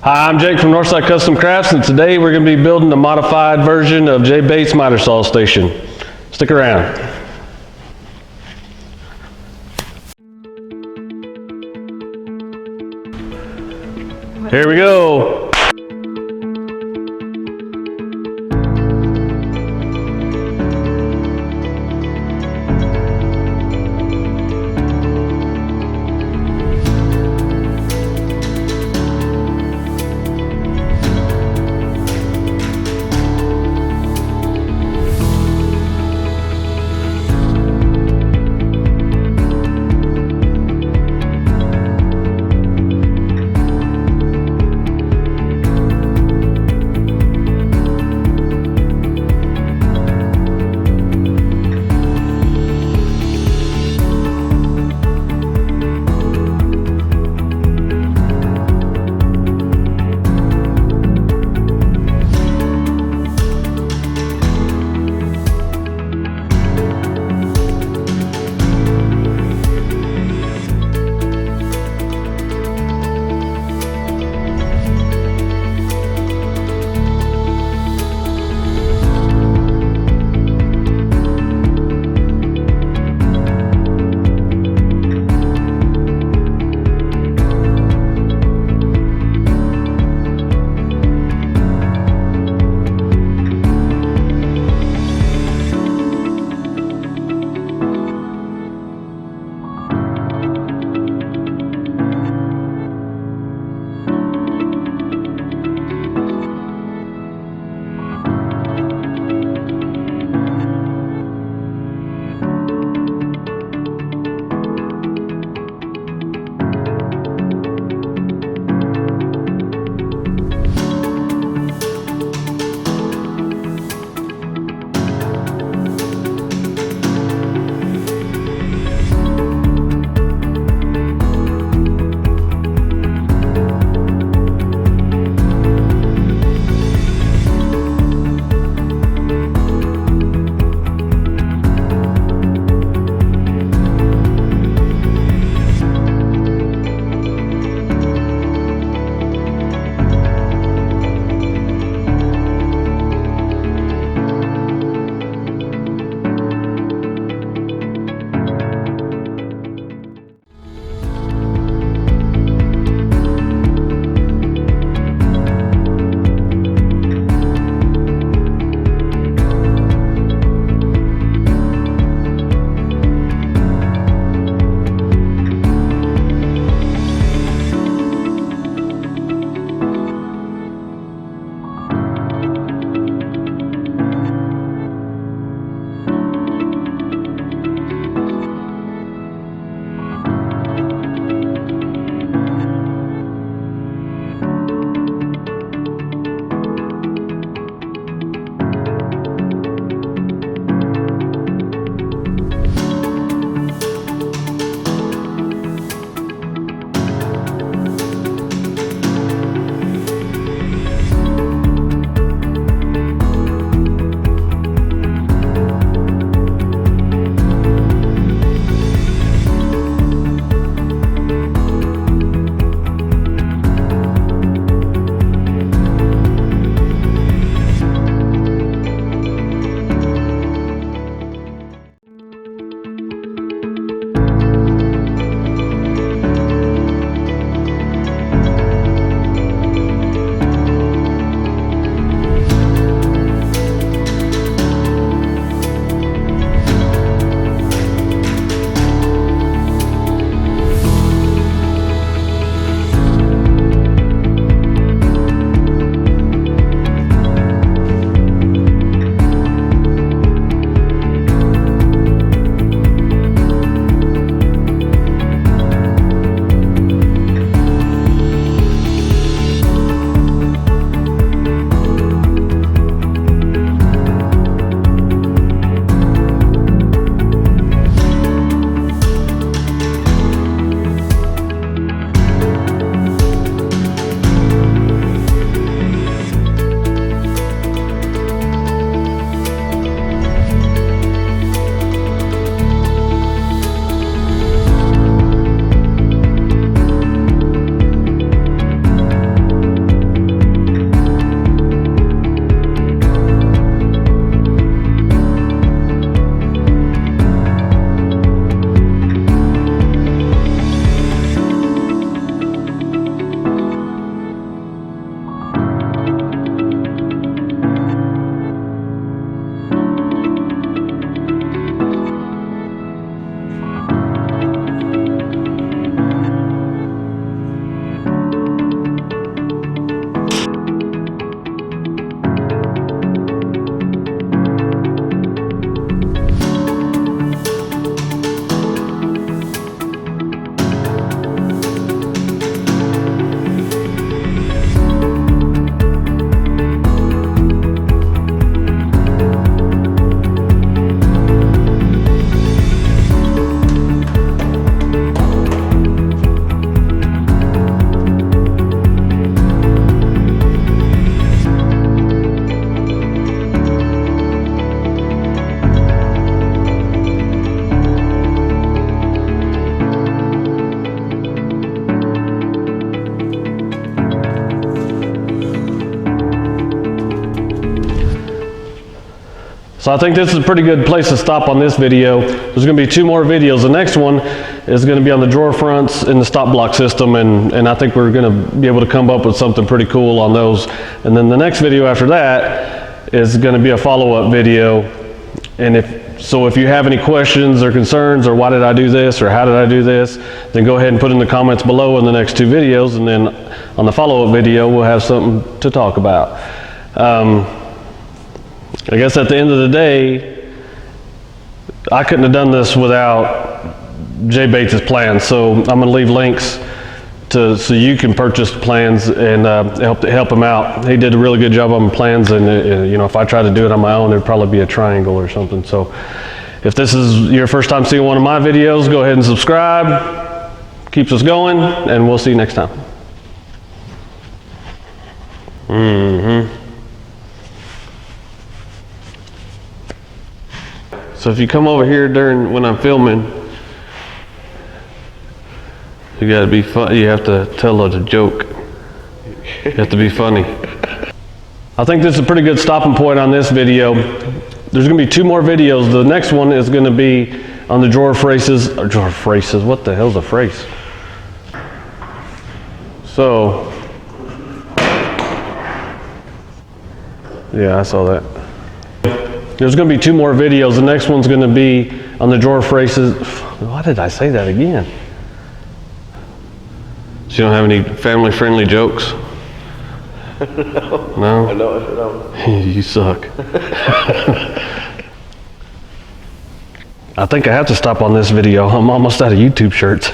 Hi, I'm Jake from Northside Custom Crafts, and today we're going to be building a modified version of Jay Bates' miter saw station. Stick around. Here we go. So I think this is a pretty good place to stop on this video. There's going to be 2 more videos. The next one is going to be on the drawer fronts in the stop block system, and I think we're going to be able to come up with something pretty cool on those. And then the next video after that is going to be a follow-up video. And if you have any questions or concerns, or why did I do this, or how did I do this, then go ahead and put in the comments below in the next 2 videos, and then on the follow-up video we'll have something to talk about. I guess at the end of the day, I couldn't have done this without Jay Bates' plans, so I'm going to leave links so you can purchase the plans and help him out. He did a really good job on the plans, and you know, if I tried to do it on my own, it'd probably be a triangle or something. So if this is your first time seeing one of my videos, go ahead and subscribe. Keeps us going, and we'll see you next time. So if you come over here when I'm filming, you gotta be fun. You have to tell a joke. You have to be funny. I think this is a pretty good stopping point on this video. There's gonna be 2 more videos. The next one is gonna be on the drawer braces. What the hell's a brace? So, yeah, I saw that. There's going to be 2 more videos. The next one's going to be on the drawer braces. Why did I say that again? So you don't have any family-friendly jokes? No? I don't. You suck. I think I have to stop on this video. I'm almost out of YouTube shirts.